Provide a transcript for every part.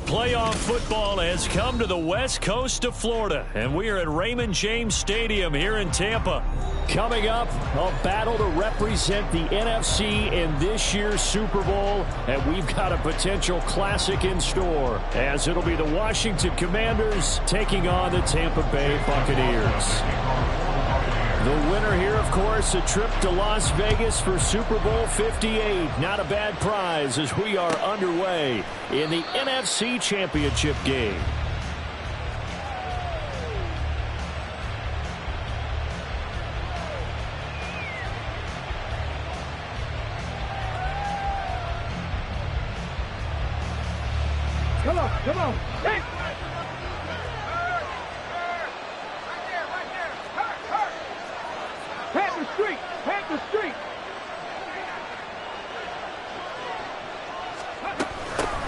Playoff football has come to the west coast of Florida, and we are at Raymond James Stadium here in Tampa. Coming up, a battle to represent the NFC in this year's Super Bowl, and we've got a potential classic in store, as it'll be the Washington Commanders taking on the Tampa Bay Buccaneers. The winner here, of course, a trip to Las Vegas for Super Bowl 58. Not a bad prize as we are underway in the NFC Championship game. Come on, come on. Hey. Panther Street.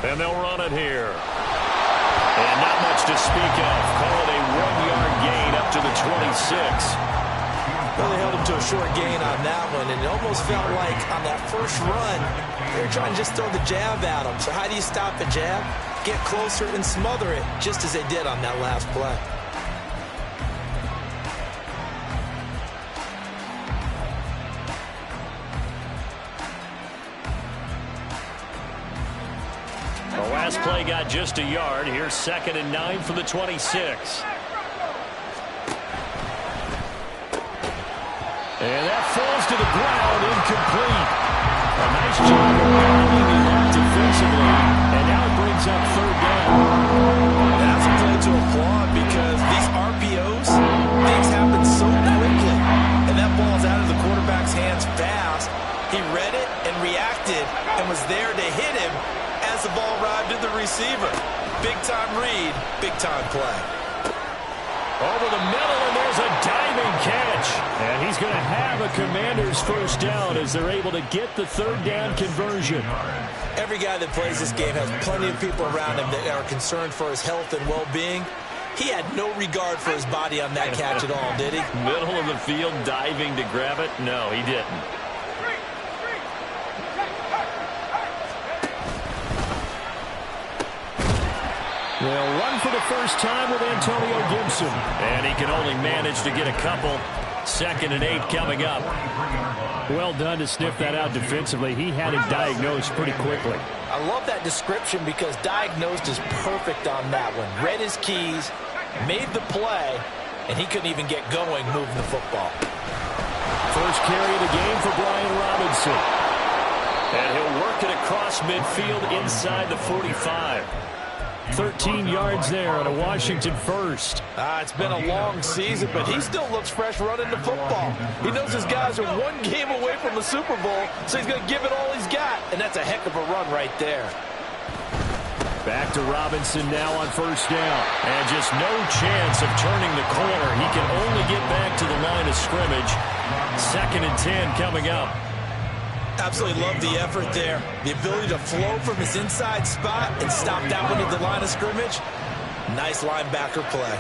And they'll run it here. And not much to speak of. Call it a 1-yard gain up to the 26. Well, they held him to a short gain on that one, and it almost felt like on that first run, they were trying to just throw the jab at him. So how do you stop a jab? Get closer and smother it, just as they did on that last play. The last play got just a yard. Here's 2nd and 9 for the 26. And that falls to the ground, incomplete. A nice job of rounding him up defensively, and now it brings up 3rd down. That's a play to applaud because these RPOs, things happen so quickly, and that ball's out of the quarterback's hands fast. He read it and reacted and was there to hit him as the ball arrived at the receiver. Big-time read, big-time play. Over the middle, and there's a diving catch. And he's going to have a Commanders first down as they're able to get the 3rd down conversion. Every guy that plays this game has plenty of people around him that are concerned for his health and well-being. He had no regard for his body on that catch at all, did he? Middle of the field, diving to grab it? No, he didn't. They'll run for the first time with Antonio Gibson. And he can only manage to get a couple. 2nd and 8 coming up. Well done to sniff that out defensively. He had it diagnosed pretty quickly. I love that description because diagnosed is perfect on that one. Read his keys, made the play, and he couldn't even get going moving the football. First carry of the game for Brian Robinson. And he'll work it across midfield inside the 45. 13 yards there on a Washington first. It's been a long season, but he still looks fresh running the football. He knows his guys are one game away from the Super Bowl, so he's going to give it all he's got, and that's a heck of a run right there. Back to Robinson now on first down. And just no chance of turning the corner. He can only get back to the line of scrimmage. 2nd and 10 coming up. Absolutely love the effort there. The ability to flow from his inside spot and stop that one at the line of scrimmage. Nice linebacker play.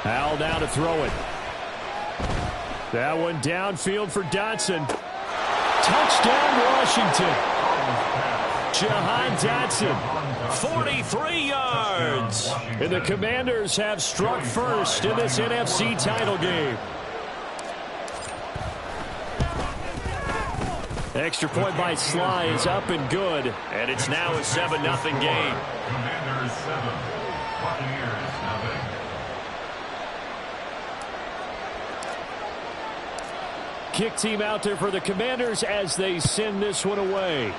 Howell down to throw it. That one downfield for Dotson. Touchdown, Washington. Jahan Dotson, 43 yards. And the Commanders have struck first in this NFC title game. Extra point by Sly is up and good. And it's now a 7-0 game. Commanders 7, Buccaneers nothing. Kick team out there for the Commanders as they send this one away.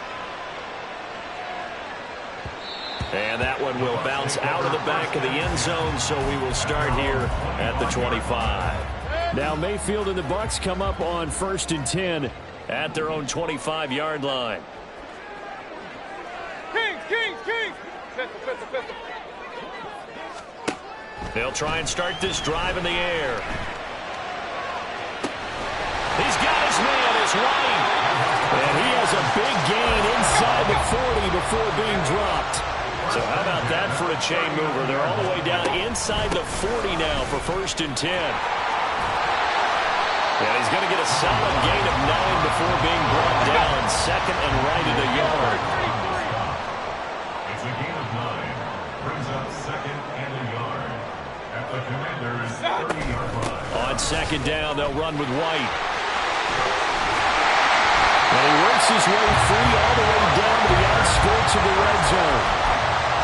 And that one will bounce out of the back of the end zone, so we will start here at the 25. Now Mayfield and the Bucs come up on 1st and 10 at their own 25-yard line. Kings. Pistol. They'll try and start this drive in the air. He's got his man, it's White. And he has a big gain inside the 40 before being dropped. So how about that for a chain mover? They're all the way down inside the 40 now for 1st and 10. And he's going to get a solid gain of 9 before being brought down. 2nd and right at a yard. a gain of 9. Brings up second and a yard. At the Commanders' 30-yard line. On second down, they'll run with White. And he works his way free all the way down to the outskirts of the red zone.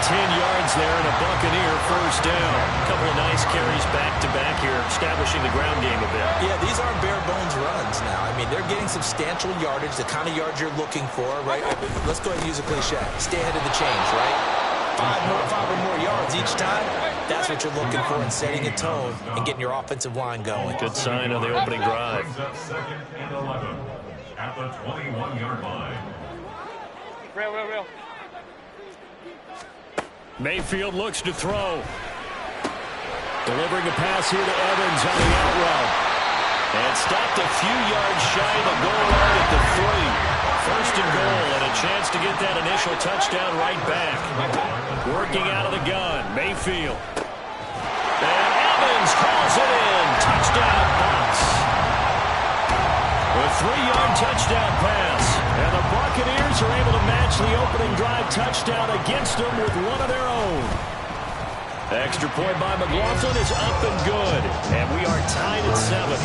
10 yards there and a Buccaneer first down. A couple of nice carries back-to-back here, establishing the ground game a bit. Yeah, these aren't bare-bones runs now. I mean, they're getting substantial yardage, the kind of yards you're looking for, right? Let's go ahead and use a cliche. Stay ahead of the chains, right? Five or more yards each time. That's what you're looking for in setting a tone and getting your offensive line going. Good sign on the opening drive. Brings up second and 11 at the 21-yard line. Real. Mayfield looks to throw. Delivering a pass here to Evans on the out route. And stopped a few yards shy of the goal line at the 3. First and goal, and a chance to get that initial touchdown right back. Working out of the gun, Mayfield. And Evans calls it in. Touchdown, Bucs. A 3-yard touchdown pass. And the Buccaneers are able to match the opening drive touchdown against them with one of their own. Extra point by McLaughlin is up and good. And we are tied at 7.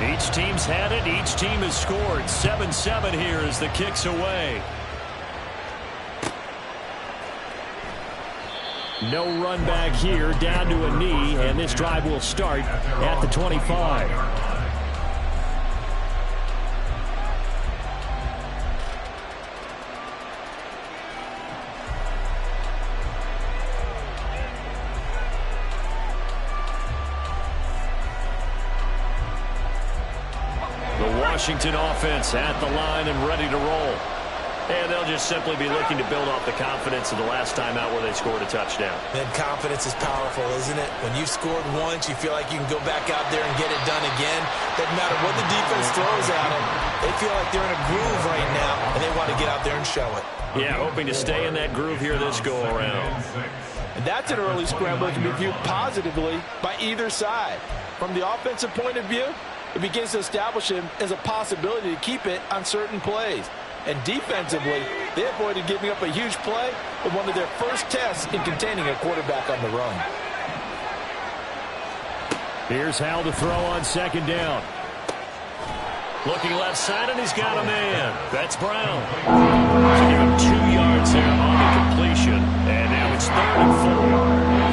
Each team's had it. Each team has scored. 7-7 here as the kick's away. No run back here. Down to a knee. And this drive will start at the 25. Washington offense at the line and ready to roll. And they'll just simply be looking to build off the confidence of the last time out where they scored a touchdown. And confidence is powerful, isn't it? When you've scored once, you feel like you can go back out there and get it done again. Doesn't matter what the defense throws at them. They feel like they're in a groove right now, and they want to get out there and show it. Yeah, hoping to stay in that groove here this go-around. And that's an early scramble that can be viewed positively by either side. From the offensive point of view, it begins to establish him as a possibility to keep it on certain plays. And defensively, they avoided giving up a huge play with one of their first tests in containing a quarterback on the run. Here's Hal to throw on second down. Looking left side, and he's got a man. That's Brown. To give him 2 yards there on the completion. And now it's 3rd and 4.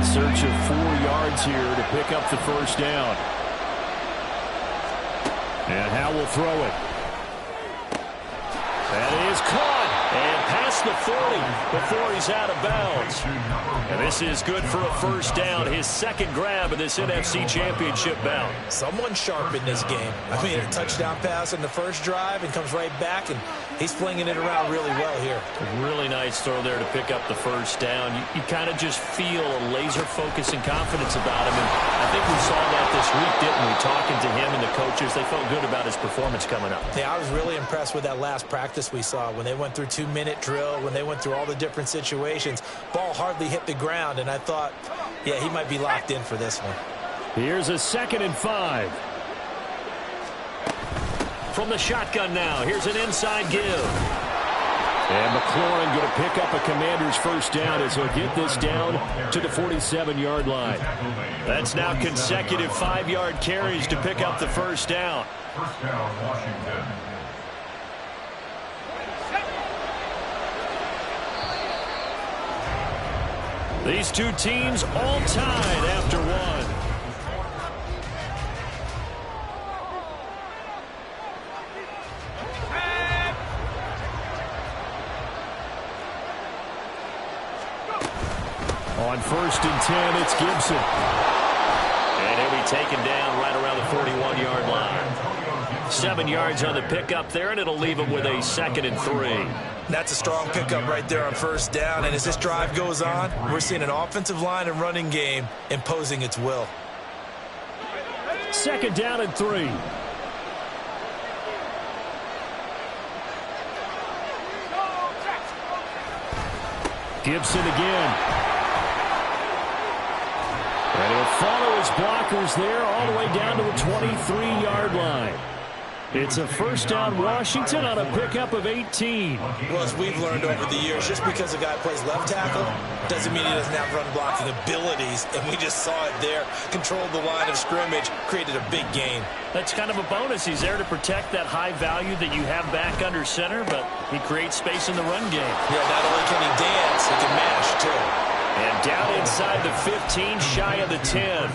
Search of 4 yards here to pick up the first down. And Hal will throw it. That is caught. And past the 40 before he's out of bounds. And this is good for a first down. His second grab of this NFC Championship bout. Someone sharp in this game. I mean, a touchdown pass in the first drive and comes right back, and he's flinging it around really well here. Really nice throw there to pick up the first down. You kind of just feel a laser focus and confidence about him. And I think we saw that this week, didn't we? Talking to him and the coaches, they felt good about his performance coming up. Yeah, I was really impressed with that last practice we saw when they went through 2-minute drill, when they went through all the different situations. Ball hardly hit the ground, and I thought, yeah, he might be locked in for this one. Here's a 2nd and 5. From the shotgun now, here's an inside give. And McLaurin going to pick up a Commander's first down as he'll get this down to the 47-yard line. That's now consecutive 5-yard carries to pick up the first down. First down, Washington. These two teams all tied after one. On 1st and 10, it's Gibson. And he'll be taken down right around the 41-yard line. 7 yards on the pickup there, and it'll leave him with a 2nd and 3. That's a strong pickup right there on first down. And as this drive goes on, we're seeing an offensive line and running game imposing its will. 2nd down and 3. Gibson again. And he'll follow his blockers there all the way down to the 23-yard line. It's a first down Washington on a pickup of 18. Well, as we've learned over the years, just because a guy plays left tackle doesn't mean he doesn't have run blocking abilities. And we just saw it there. Controlled the line of scrimmage, created a big gain. That's kind of a bonus. He's there to protect that high value that you have back under center, but he creates space in the run game. Yeah, not only can he dance, he can mash too. And down inside the 15, shy of the 10.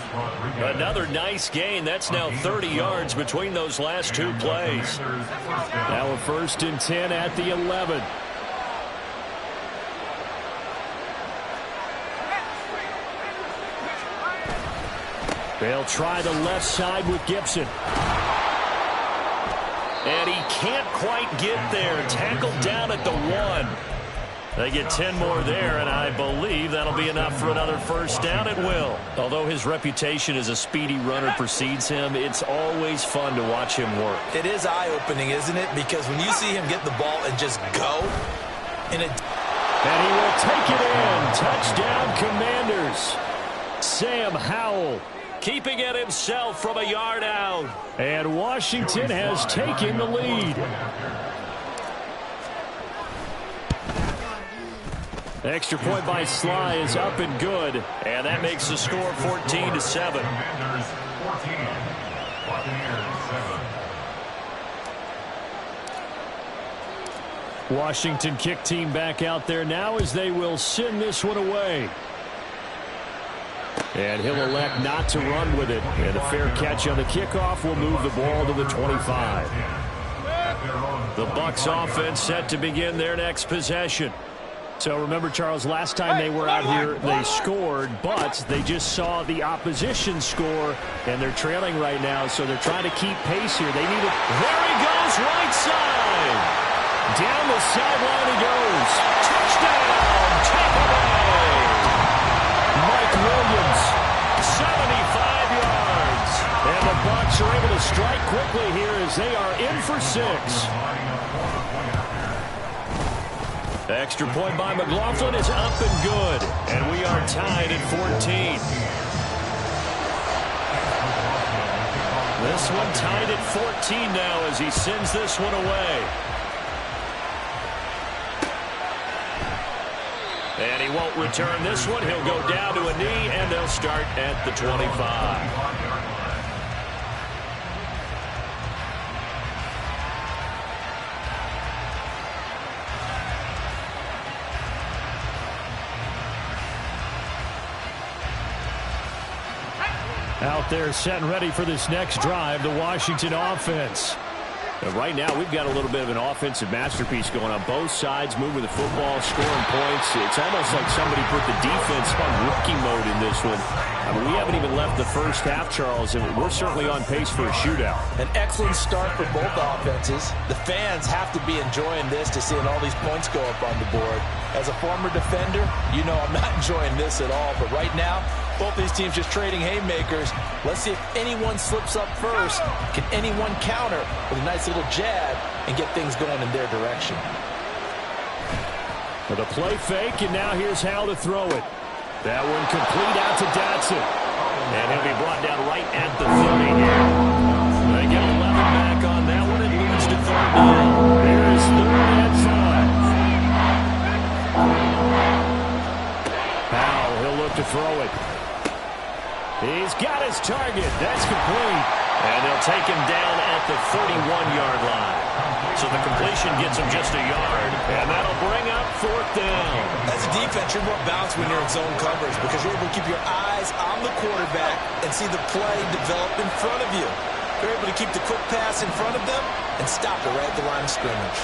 Another nice gain. That's now 30 yards between those last 2 plays. Now a 1st and 10 at the 11. They'll try the left side with Gibson. And he can't quite get there. Tackled down at the 1. They get 10 more there, and I believe that'll be enough for another first down. It will. Although his reputation as a speedy runner precedes him, it's always fun to watch him work. It is eye-opening, isn't it? Because when you see him get the ball and just go, and he will take it in. Touchdown, Commanders. Sam Howell keeping it himself from a yard out. And Washington has taken the lead. Extra point by Sly is up and good, and that makes the score 14-7. Commanders 14, Buccaneers 7. Washington kick team back out there now as they will send this one away. And he'll elect not to run with it. And a fair catch on the kickoff will move the ball to the 25. The Bucs offense set to begin their next possession. So remember, Charles, last time they were out here, they scored, but they just saw the opposition score, and they're trailing right now, so they're trying to keep pace here. They need it. There he goes, right side. Down the sideline he goes. Touchdown, Tampa Bay. Mike Williams, 75 yards. And the Bucs are able to strike quickly here as they are in for 6. Extra point by McLaughlin is up and good. And we are tied at 14. This one tied at 14 now as he sends this one away. And he won't return this one. He'll go down to a knee, and they'll start at the 25. Out there set and ready for this next drive, the Washington offense. And right now, we've got a little bit of an offensive masterpiece going on both sides, moving the football, scoring points. It's almost like somebody put the defense on rookie mode in this one. I mean, we haven't even left the first half, Charles, and we're certainly on pace for a shootout. An excellent start for both offenses. The fans have to be enjoying this to seeing all these points go up on the board. As a former defender, you know I'm not enjoying this at all, but right now, both these teams just trading haymakers. Let's see if anyone slips up first. Can anyone counter with a nice little jab and get things going in their direction? With a play fake, and now here's Howell to throw it. That one complete out to Dotson. And he'll be brought down right at the 30 here. They get 11 back on that one. It leads to 3rd down. There is 3rd and 5. Howell, he'll look to throw it. He's got his target. That's complete. And they'll take him down at the 31-yard line. So the completion gets him just a yard, and that'll bring up 4th down. As a defense, you're more balanced when you're in zone coverage because you're able to keep your eyes on the quarterback and see the play develop in front of you. You're able to keep the quick pass in front of them and stop it right at the line of scrimmage.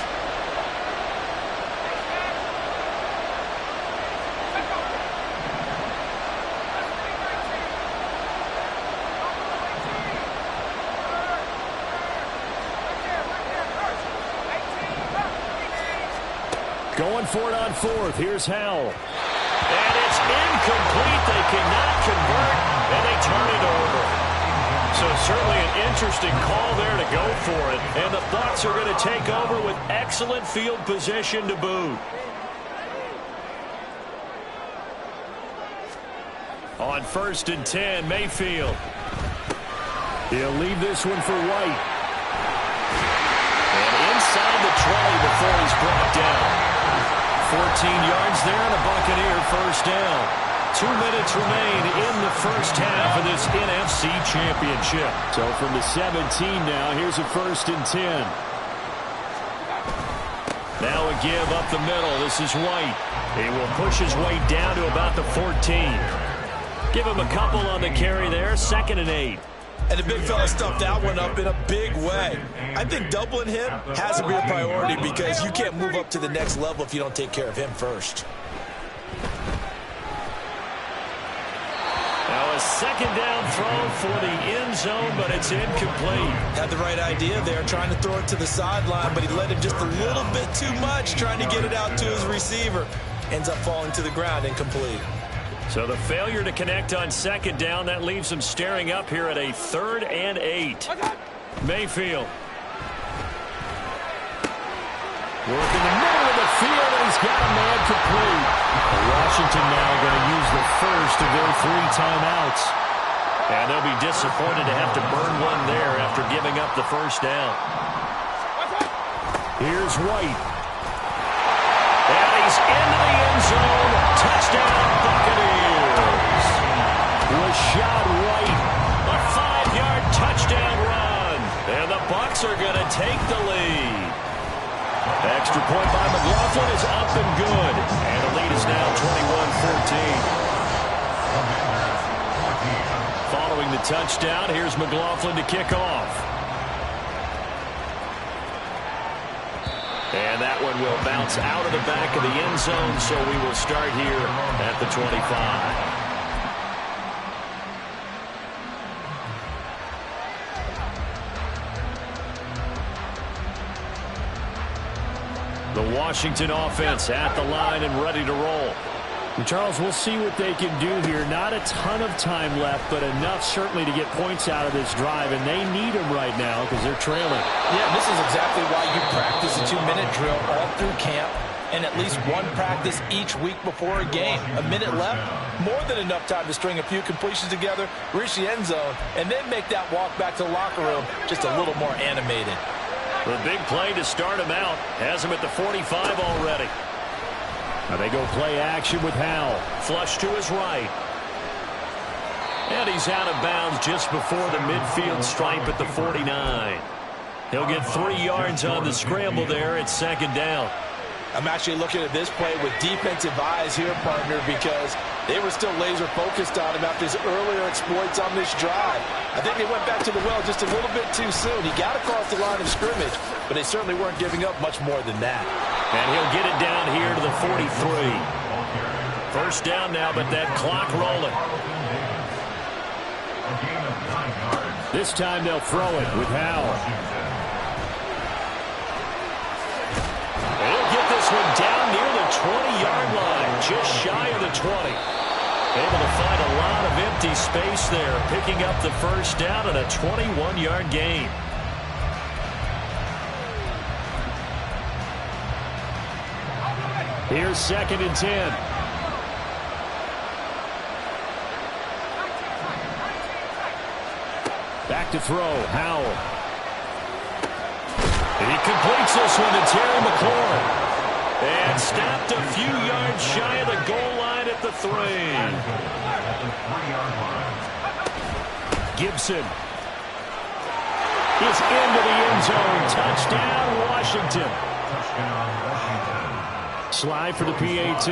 Going for it on fourth. Here's Howell. And it's incomplete. They cannot convert, and they turn it over. So certainly an interesting call there to go for it. And the Bucs are going to take over with excellent field position to boot. On 1st and 10, Mayfield. He'll leave this one for White. And inside the 20 before he's brought down. 14 yards there and a Buccaneer first down. 2 minutes remain in the first half of this NFC Championship. So from the 17 now, here's a 1st and 10. Now a give up the middle. This is White. He will push his way down to about the 14. Give him a couple on the carry there. 2nd and 8. And the big fella stuffed that one up in a big way. I think doubling him has to be a priority because you can't move up to the next level if you don't take care of him first. Now a 2nd down throw for the end zone, but it's incomplete. Had the right idea there, trying to throw it to the sideline, but he led him just a little bit too much, trying to get it out to his receiver. Ends up falling to the ground, incomplete. So the failure to connect on 2nd down, that leaves him staring up here at a 3rd and 8. Mayfield. Working the middle of the field, and he's got a man complete. Washington now going to use the first of their 3 timeouts. And they'll be disappointed to have to burn one there after giving up the first down. Here's White. And he's into the end zone. Touchdown, Buccaneers. Rashad White, a 5-yard touchdown run. And the Bucs are going to take the lead. Extra point by McLaughlin is up and good. And the lead is now 21-14. Following the touchdown, here's McLaughlin to kick off. And that one will bounce out of the back of the end zone, so we will start here at the 25. The Washington offense at the line and ready to roll. And Charles, we'll see what they can do here. Not a ton of time left, but enough certainly to get points out of this drive, and they need them right now because they're trailing. Yeah, this is exactly why you practice a 2-minute drill all through camp and at least one practice each week before a game. A minute left, more than enough time to string a few completions together, reach the end zone, and then make that walk back to the locker room just a little more animated. The big play to start him out has him at the 45 already. Now they go play action with Howell. Flush to his right. And he's out of bounds just before the midfield stripe at the 49. He'll get 3 yards on the scramble there at 2nd down. I'm actually looking at this play with defensive eyes here, partner, because they were still laser focused on him after his earlier exploits on this drive. I think they went back to the well just a little bit too soon. He got across the line of scrimmage, but they certainly weren't giving up much more than that. And he'll get it down here to the 43. First down now, but that clock rolling. This time they'll throw it with Howell. He'll get this one down near the 20-yard line, just shy of the 20. Able to find a lot of empty space there, picking up the first down and a 21-yard gain. Here's 2nd and 10. Back to throw, Howell. He completes this one to Terry McLaurin. And stopped a few yards shy of the goal line at the 3. Gibson is into the end zone. Touchdown, Washington. Slide for the PAT.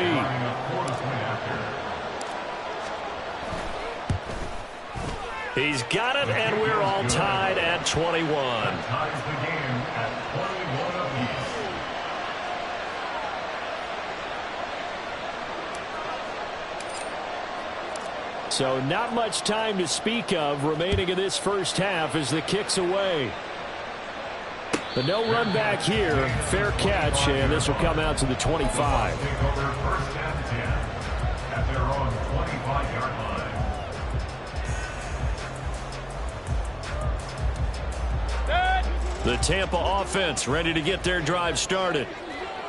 He's got it, and we're all tied at 21. So not much time to speak of remaining in this first half as the kick's away. The no run back here. Fair catch, and this will come out to the 25. Take over first and 10 at their own 25-yard line. The Tampa offense ready to get their drive started.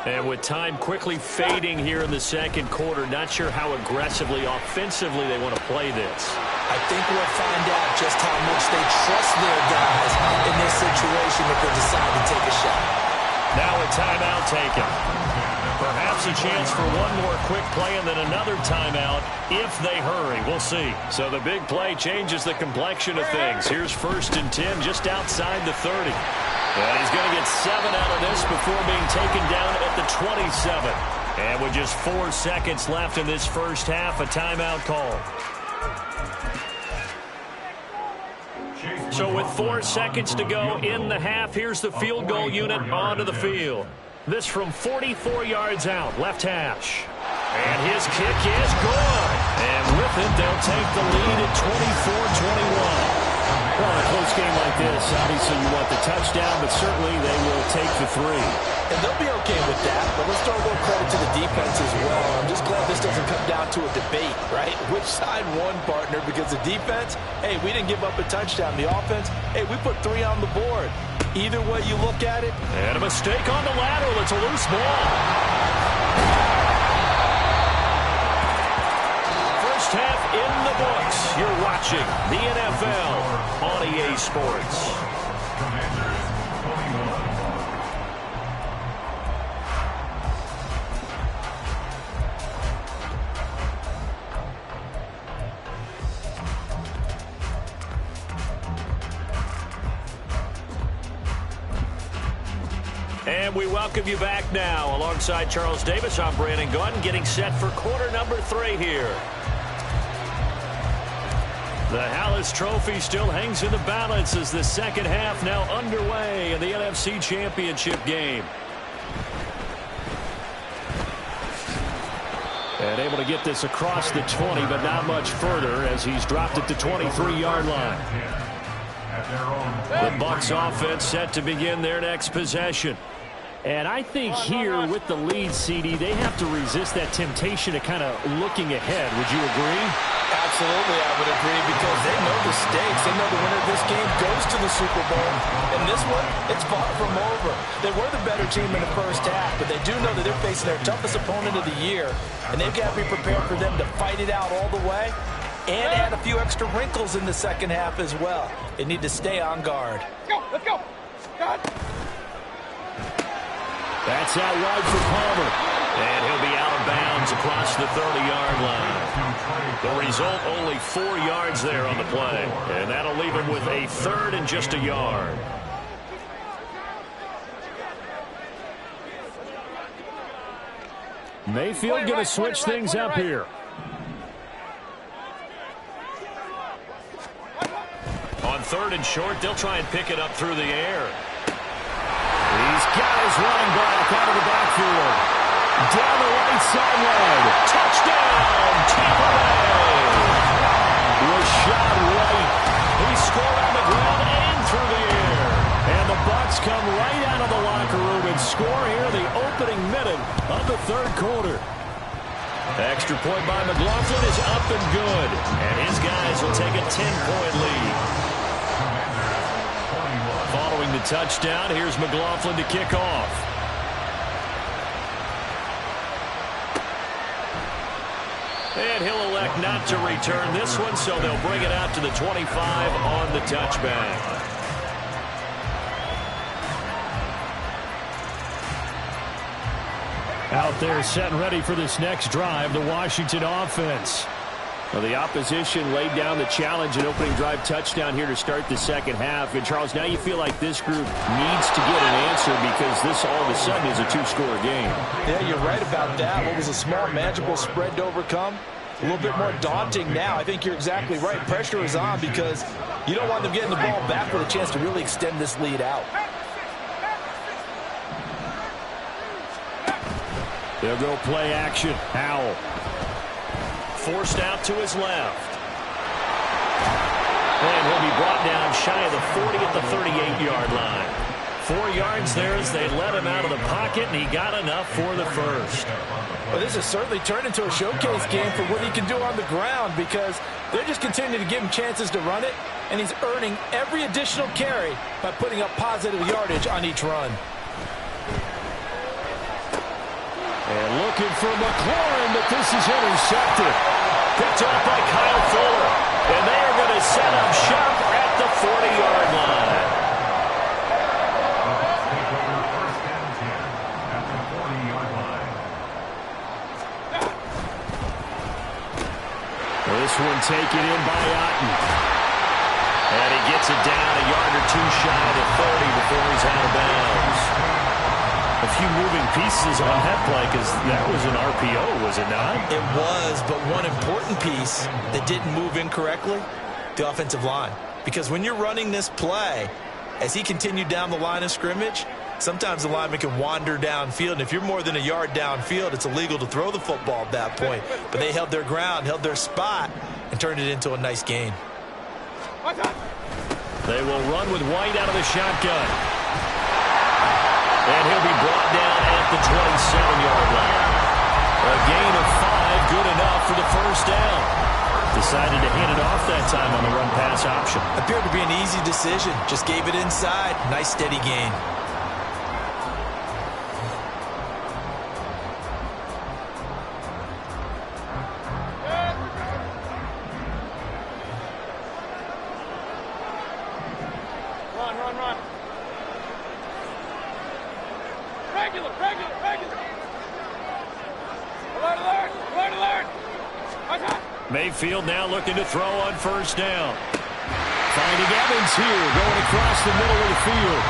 And with time quickly fading here in the second quarter, not sure how aggressively, offensively they want to play this. I think we'll find out just how much they trust their guys in this situation if they decide to take a shot. Now a timeout taken. Perhaps a chance for one more quick play and then another timeout if they hurry. We'll see. So the big play changes the complexion of things. Here's 1st and 10 just outside the 30. And he's going to get 7 out of this before being taken down at the 27. And with just 4 seconds left in this first half, a timeout call. So with 4 seconds to go in the half, here's the field goal unit onto the field. This from 44 yards out, left hash. And his kick is good. And with it, they'll take the lead at 24-21. Well, in a close game like this, obviously you want the touchdown, but certainly they will take the 3. And they'll be okay with that, but let's throw a little credit to the defense as well. I'm just glad this doesn't come down to a debate, right? Which side won, partner? Because the defense, hey, we didn't give up a touchdown. The offense, hey, we put 3 on the board. Either way you look at it. And a mistake on the lateral. It's a loose ball. Half in the books. You're watching the NFL on EA Sports. Commanders 21. And we welcome you back now. Alongside Charles Davis, I'm Brandon Gunn, getting set for quarter number 3 here. The Hallis Trophy still hangs in the balance as the second half now underway in the NFC Championship game. And able to get this across the 20, but not much further as he's dropped at the 23-yard line. The Bucs offense set to begin their next possession. And I think here with the lead, CD, they have to resist that temptation of kind of looking ahead. Would you agree? Absolutely, I would agree, because they know the stakes. They know the winner of this game goes to the Super Bowl. And this one, it's far from over. They were the better team in the first half, but they do know that they're facing their toughest opponent of the year. And they've got to be prepared for them to fight it out all the way and add a few extra wrinkles in the second half as well. They need to stay on guard. Let's go. God. That's out wide for Palmer. And he'll be out of bounds across the 30-yard line. The result, only 4 yards there on the play. And that'll leave him with a 3rd and just a yard. Mayfield going to switch things up here. On 3rd and short, they'll try and pick it up through the air. He's got his running back out of the backfield. Down the right sideline. Touchdown, Tampa Bay. Rashad White. He scored on the ground and through the air. And the Bucs come right out of the locker room and score here the opening minute of the 3rd quarter. Extra point by McLaughlin is up and good. And his guys will take a 10-point lead. Following the touchdown, here's McLaughlin to kick off. And he'll elect not to return this one, so they'll bring it out to the 25 on the touchback. Out there set and ready for this next drive, the Washington offense. Well, the opposition laid down the challenge and opening drive touchdown here to start the second half. And, Charles, now you feel like this group needs to get an answer because this all of a sudden is a 2-score game. Yeah, you're right about that. What was a small, manageable spread to overcome? A little bit more daunting now. I think you're exactly right. Pressure is on because you don't want them getting the ball back with a chance to really extend this lead out. They'll go play action. Howell. Forced out to his left. And he'll be brought down shy of the 40 at the 38-yard line. 4 yards there as they let him out of the pocket, and he got enough for the first. Well, this has certainly turned into a showcase game for what he can do on the ground because they're just continuing to give him chances to run it, and he's earning every additional carry by putting up positive yardage on each run. And looking for McLaurin, but this is intercepted. Picked off by Kyle Fuller. And they are going to set up shop at the 40-yard line. First and 10 at the 40-yard line. This one taken in by Otten. And he gets it down a yard or two shy of the 30 before he's out of bounds. A few moving pieces on that play because that was an RPO, was it not? It was, but one important piece that didn't move incorrectly, the offensive line. Because when you're running this play, as he continued down the line of scrimmage, sometimes the lineman can wander downfield. And if you're more than a yard downfield, it's illegal to throw the football at that point. But they held their ground, held their spot, and turned it into a nice gain. They will run with White out of the shotgun. And he'll be brought down at the 27-yard line. A gain of 5, good enough for the first down. Decided to hand it off that time on the run-pass option. Appeared to be an easy decision. Just gave it inside. Nice, steady gain. Run. Regular. Alert. Mayfield now looking to throw on first down. Finding Evans here, going across the middle of the field.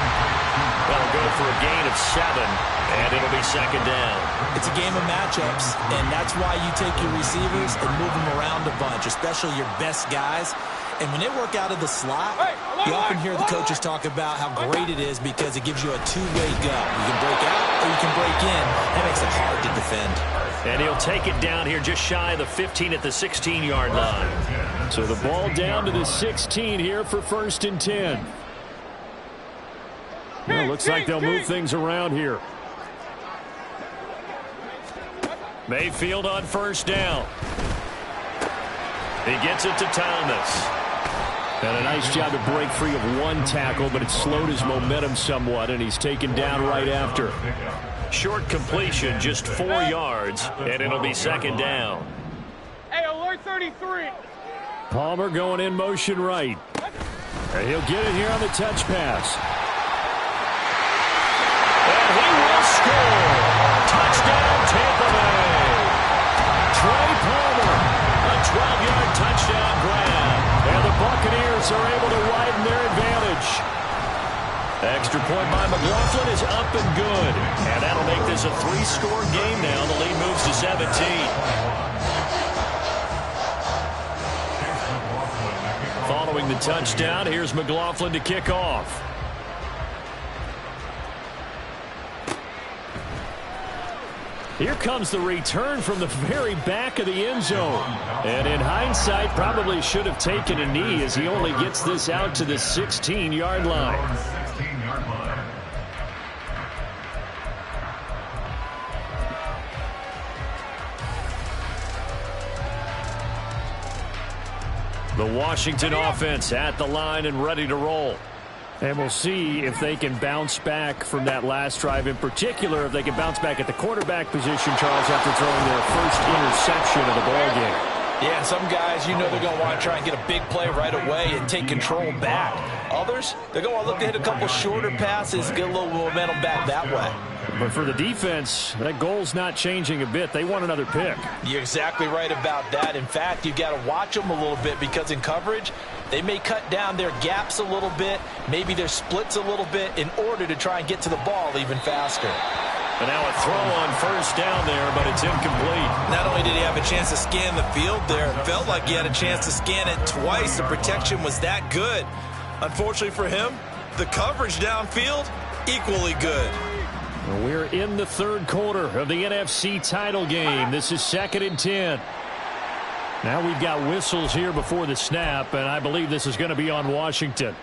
They'll go for a gain of 7, and it'll be second down. It's a game of matchups, and that's why you take your receivers and move them around a bunch, especially your best guys. And when they work out of the slot, you often hear the coaches talk about how great it is because it gives you a two-way go. You can break out or you can break in. That makes it hard to defend. And he'll take it down here just shy of the 15 at the 16-yard line. So the ball down to the 16 here for first and 10. Well, looks like they'll move things around here. Mayfield on first down. He gets it to Thomas. And a nice job to break free of one tackle, but it slowed his momentum somewhat, and he's taken down right after. Short completion, just 4 yards, and it'll be second down. Hey, alert 33. Palmer going in motion right. And he'll get it here on the touch pass. And he will score. Touchdown, Tampa Bay. Trey Palmer, a 12-yard touchdown grab. And the Buccaneers are able to widen their advantage. Extra point by McLaughlin is up and good. And that'll make this a 3-score game now. The lead moves to 17. Following the touchdown, here's McLaughlin to kick off. Here comes the return from the very back of the end zone. And in hindsight, probably should have taken a knee as he only gets this out to the 16-yard line. The Washington offense at the line and ready to roll. And we'll see if they can bounce back from that last drive, in particular if they can bounce back at the quarterback position, Charles, after throwing their first interception of the ballgame. Yeah, some guys, you know they're going to want to try and get a big play right away and take control back. Others, they're going to want to look to hit a couple shorter passes, get a little momentum back that way. But for the defense, that goal's not changing a bit. They want another pick. You're exactly right about that. In fact, you've got to watch them a little bit because in coverage, they may cut down their gaps a little bit, maybe their splits a little bit in order to try and get to the ball even faster. And now a throw on first down there, but it's incomplete. Not only did he have a chance to scan the field there, it felt like he had a chance to scan it twice. The protection was that good. Unfortunately for him, the coverage downfield, equally good. We're in the third quarter of the NFC title game. This is 2nd and 10. Now we've got whistles here before the snap, and I believe this is going to be on Washington.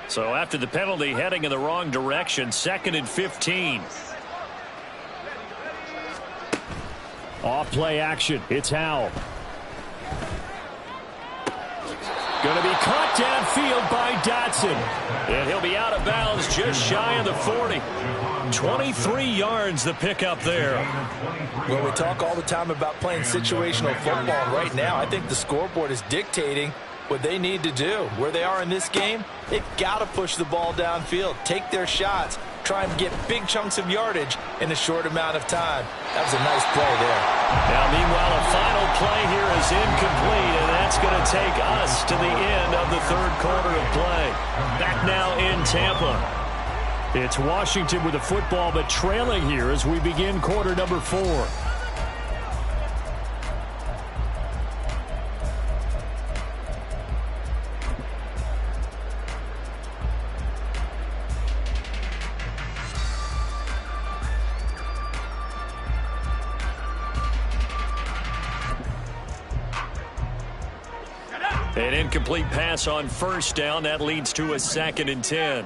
So after the penalty, heading in the wrong direction, 2nd and 15. Off play action. It's Howell. Going to be caught downfield by Dotson. And he'll be out of bounds just shy of the 40. 23 yards the pickup there. Well, we talk all the time about playing situational football. Right now, I think the scoreboard is dictating what they need to do. Where they are in this game, they've got to push the ball downfield, take their shots, try and get big chunks of yardage in a short amount of time. That was a nice play there. Now, meanwhile, a final play here is incomplete, and that's going to take us to the end of the 3rd quarter of play. Back now in Tampa. It's Washington with the football, but trailing here as we begin quarter number 4. An incomplete pass on 1st down. That leads to a 2nd and 10.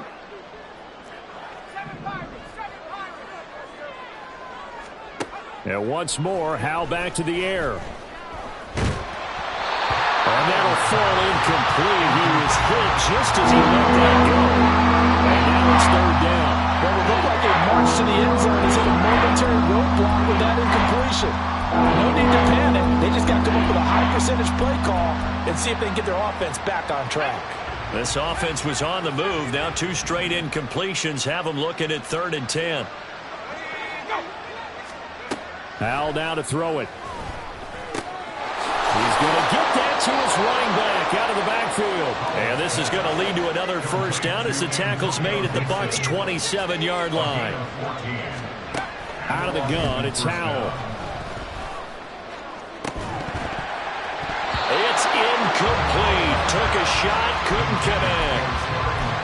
And once more, Howell back to the air. And that'll fall incomplete. He was hit just as he let that go. And now it's 3rd down. Well, it looked like a march to the end zone has hit a momentary roadblock with that incompletion. No need to panic. They just got to come up with a high percentage play call and see if they can get their offense back on track. This offense was on the move. Now 2 straight incompletions have them looking at 3rd and 10. Howell now to throw it. He's going to get that to his running back out of the backfield. And this is going to lead to another 1st down as the tackle's made at the Bucs' 27-yard line. Out of the gun, it's Howell. It's incomplete. Took a shot, couldn't connect.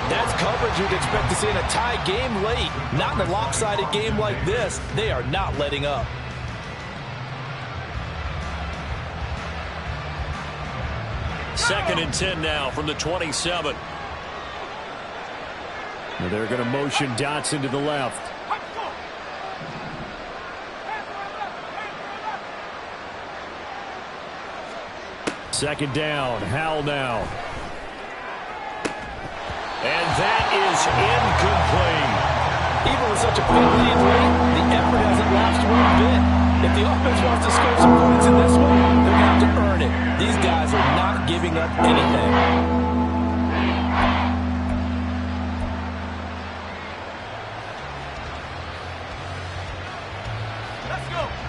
That's coverage you'd expect to see in a tie game late. Not in a lopsided game like this. They are not letting up. 2nd and 10 now from the 27. And they're going to motion Dotson to the left. Second down, Howell now. And that is incomplete. Even with such a big lead late, the effort hasn't lasted one bit. If the offense wants to score some points in this one, they're going to have to earn it. These guys are not giving up anything.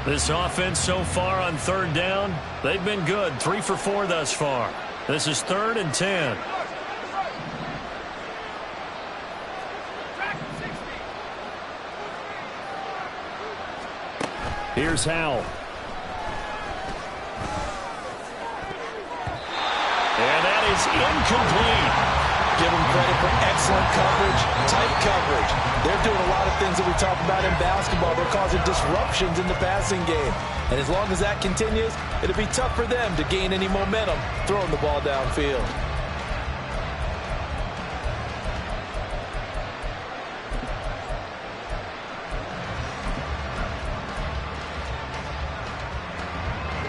This offense so far on 3rd down, they've been good. 3 for 4 thus far. This is 3rd and 10. Here's Howell. And that is incomplete. Give them credit for excellent coverage, tight coverage. They're doing a lot of things that we talk about in basketball. They're causing disruptions in the passing game. And as long as that continues, it'll be tough for them to gain any momentum throwing the ball downfield.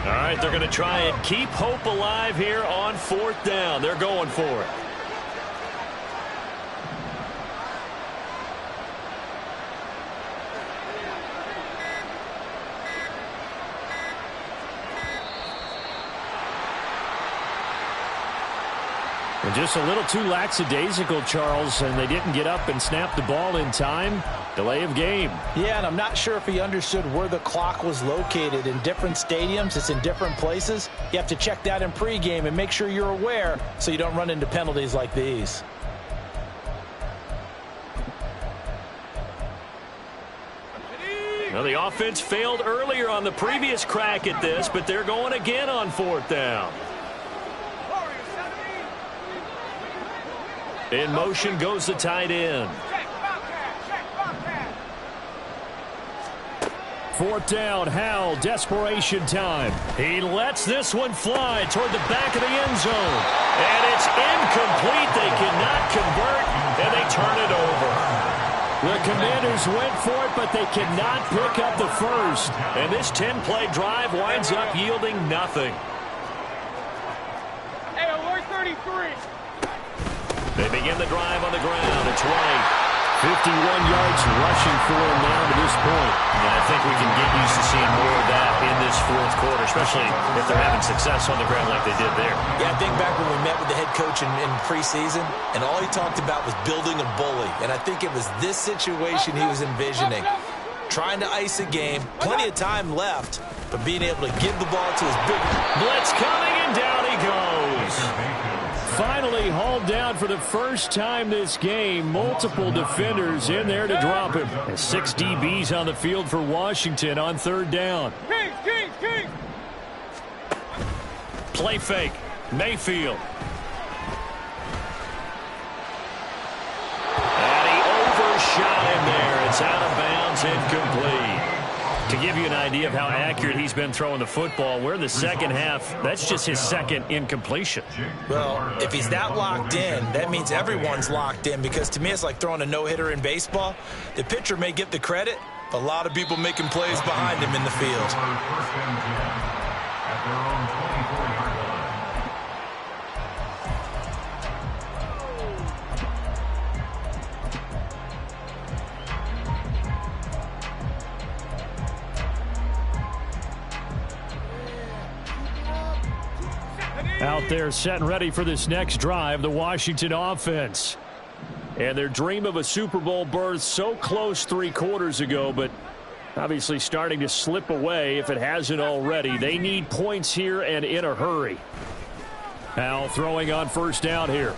All right, they're going to try and keep hope alive here on 4th down. They're going for it. And just a little too lackadaisical, Charles, and they didn't get up and snap the ball in time. Delay of game. Yeah, and I'm not sure if he understood where the clock was located. In different stadiums, it's in different places. You have to check that in pregame and make sure you're aware so you don't run into penalties like these. Well, the offense failed earlier on the previous crack at this, but they're going again on 4th down. In motion goes the tight end. 4th down, Howell, desperation time. He lets this one fly toward the back of the end zone. And it's incomplete. They cannot convert, and they turn it over. The Commanders went for it, but they cannot pick up the first. And this 10-play drive winds up yielding nothing. Hey, alert 33. They begin the drive on the ground. It's White. 51 yards rushing for him now to this point. And I think we can get used to seeing more of that in this fourth quarter, especially if they're having success on the ground like they did there. Yeah, I think back when we met with the head coach in preseason, and all he talked about was building a bully. And I think it was this situation he was envisioning. Trying to ice a game, plenty of time left, but being able to give the ball to his big... Blitz coming, and down he goes. Finally hauled down for the first time this game. Multiple defenders in there to drop him. 6 DBs on the field for Washington on third down. Kings. Play fake. Mayfield. And he overshot him there. It's out of bounds, incomplete. To give you an idea of how accurate he's been throwing the football, we're in the second half. That's just his second incompletion. Well, if he's that locked in, that means everyone's locked in, because to me it's like throwing a no-hitter in baseball. The pitcher may get the credit, but a lot of people making plays behind him in the field. First and 10 at their own 24-yard line. Out there set and ready for this next drive, the Washington offense. And their dream of a Super Bowl berth so close 3 quarters ago, but obviously starting to slip away if it hasn't already. They need points here and in a hurry. Now throwing on first down here.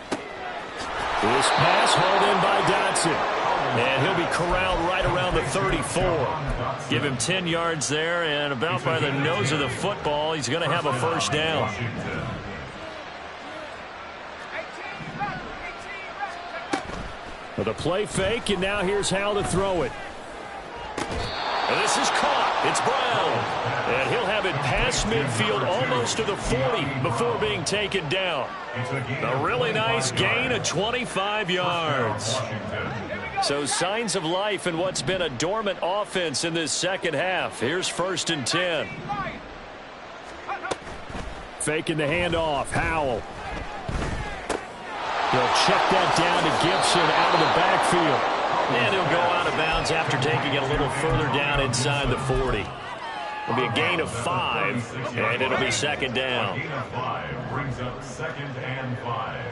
This pass hauled in by Dotson. And he'll be corralled right around the 34. Give him 10 yards there, and about by the nose of the football, he's going to have a first down. With a play fake, and now here's how to throw it. And this is caught. It's Brown. And he'll have it past midfield almost to the 40 before being taken down. A really nice gain of 25 yards. So signs of life in what's been a dormant offense in this second half. Here's first and 10. Faking the handoff. Howell. He'll check that down to Gibson out of the backfield. And he'll go out of bounds after taking it a little further down inside the 40. It'll be a gain of 5, and it'll be second down. A gain of 5 brings up second and 5.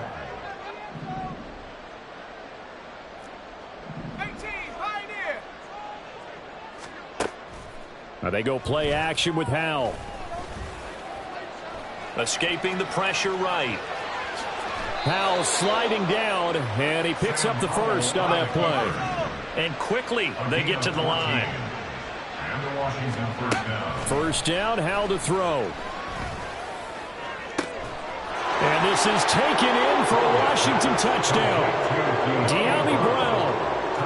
Now they go play action with Howell. Escaping the pressure right. Howell sliding down, and he picks up the first on that play. And quickly they get to the line. And the Washington first down. First down, Howell to throw. And this is taken in for a Washington touchdown. De'Ami Brown.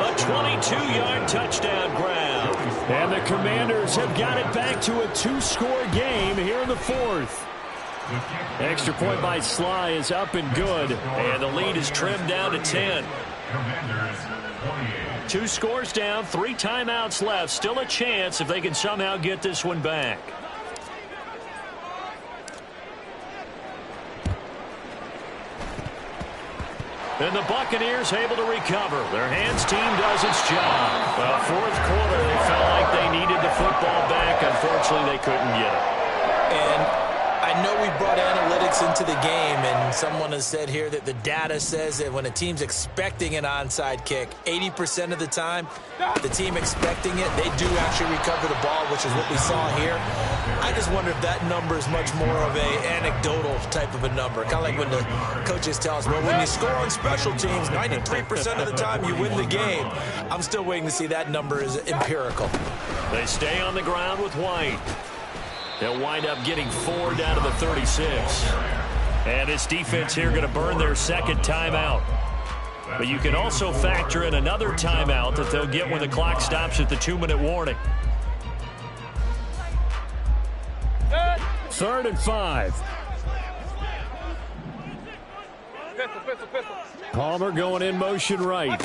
A 22-yard touchdown grab. And the Commanders have got it back to a 2-score game here in the fourth. Extra point by Sly is up and good. And the lead is trimmed down to 10. Commanders 28. 2 scores down, 3 timeouts left. Still a chance if they can somehow get this one back. And the Buccaneers able to recover. Their hands team does its job. Well, fourth quarter, they felt like they needed the football back. Unfortunately, they couldn't get it. And I know we brought analytics into the game, and someone has said here that the data says that when a team's expecting an onside kick, 80% of the time, the team expecting it, they do actually recover the ball, which is what we saw here. I just wonder if that number is much more of a anecdotal type of a number. Kind of like when the coaches tell us, well, when you score on special teams, 93% of the time you win the game. I'm still waiting to see that number is empirical. They stay on the ground with White. They'll wind up getting 4 down to the 36. And this defense here going to burn their second timeout. But you can also factor in another timeout that they'll get when the clock stops at the 2-minute warning. 3rd and 5. Palmer going in motion right.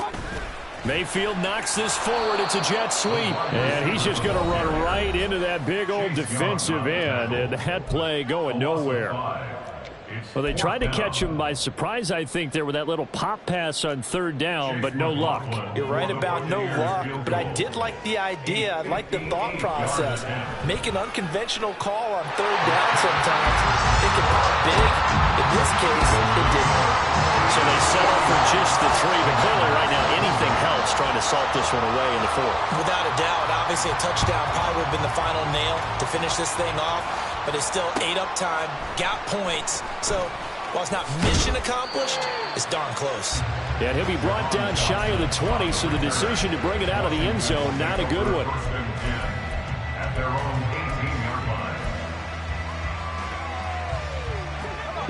Mayfield knocks this forward. It's a jet sweep. And he's just going to run right into that big old defensive end. And that play going nowhere. Well, they tried to catch him by surprise, I think, there with that little pop pass on third down, but no luck. You're right about no luck, but I did like the idea. I like the thought process. Make an unconventional call on third down sometimes. It can pop big. In this case, it didn't. So they settle for just the 3, but clearly right now anything helps trying to salt this one away in the 4th. Without a doubt, obviously a touchdown probably would have been the final nail to finish this thing off, but it's still 8 up time, got points. So while it's not mission accomplished, it's darn close. And he'll be brought down shy of the 20, so the decision to bring it out of the end zone, not a good one. At their own 18-yard line.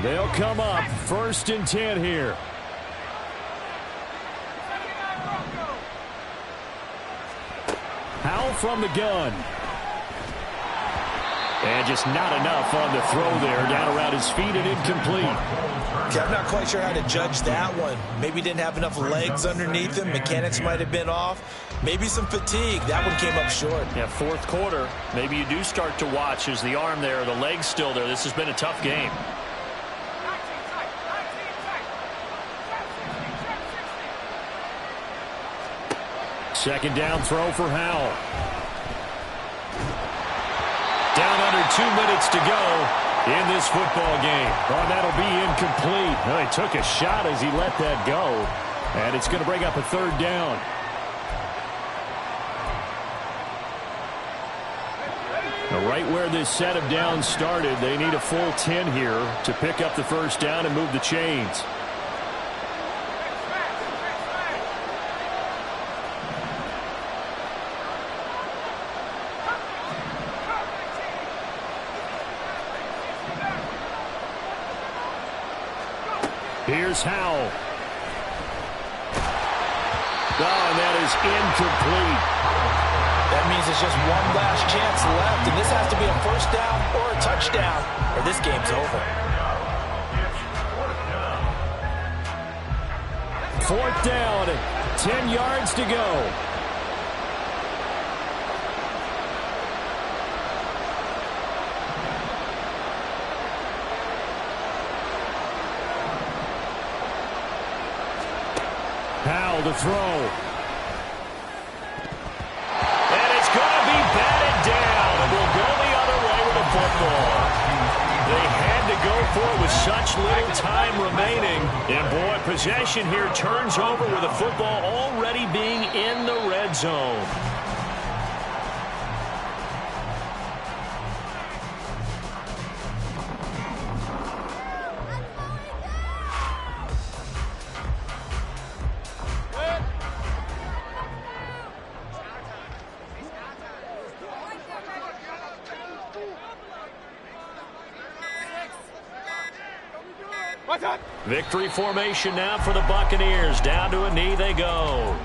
They'll come up 1st and 10 here. Howell from the gun. And just not enough on the throw there. Down around his feet and incomplete. Okay, I'm not quite sure how to judge that one. Maybe didn't have enough legs underneath him. Mechanics might have been off. Maybe some fatigue. That one came up short. Yeah, 4th quarter. Maybe you do start to watch. Is the arm there, the leg's still there? This has been a tough game. Second down throw for Howell. Down under 2 minutes to go in this football game. Oh, that'll be incomplete. Oh, he took a shot as he let that go. And it's going to bring up a 3rd down. Now, right where this set of downs started, they need a full 10 here to pick up the 1st down and move the chains. Here's Howell. Oh, and that is incomplete. That means it's just one last chance left, and this has to be a 1st down or a touchdown, or this game's over. 4th down, 10 yards to go. Howell to throw. And it's going to be batted down. And we'll go the other way with the football. They had to go for it with such little time remaining. And, boy, possession here turns over with the football already being in the red zone. Victory formation now for the Buccaneers. Down to a knee they go.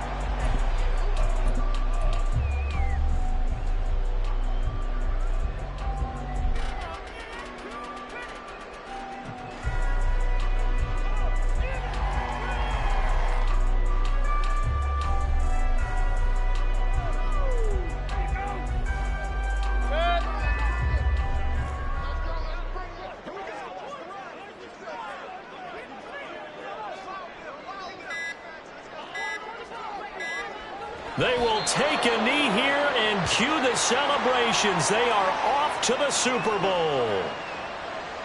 They will take a knee here and cue the celebrations. They are off to the Super Bowl.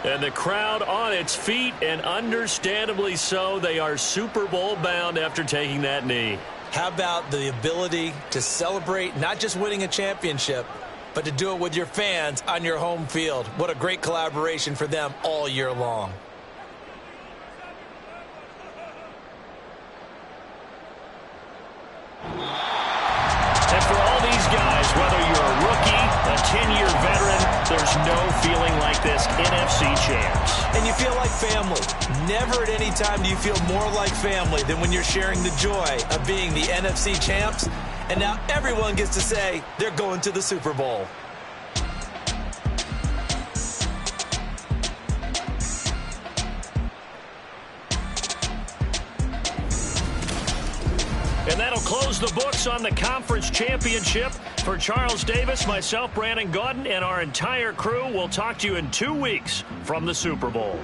And the crowd on its feet, and understandably so. They are Super Bowl bound after taking that knee. How about the ability to celebrate not just winning a championship, but to do it with your fans on your home field? What a great collaboration for them all year long. And for all these guys, whether you're a rookie, a 10-year veteran, there's no feeling like this. NFC champs. And you feel like family. Never at any time do you feel more like family than when you're sharing the joy of being the NFC champs. And now everyone gets to say they're going to the Super Bowl. that'll close the books on the conference championship. For Charles Davis, myself, Brandon Gaudin, and our entire crew, we'll talk to you in 2 weeks from the Super Bowl.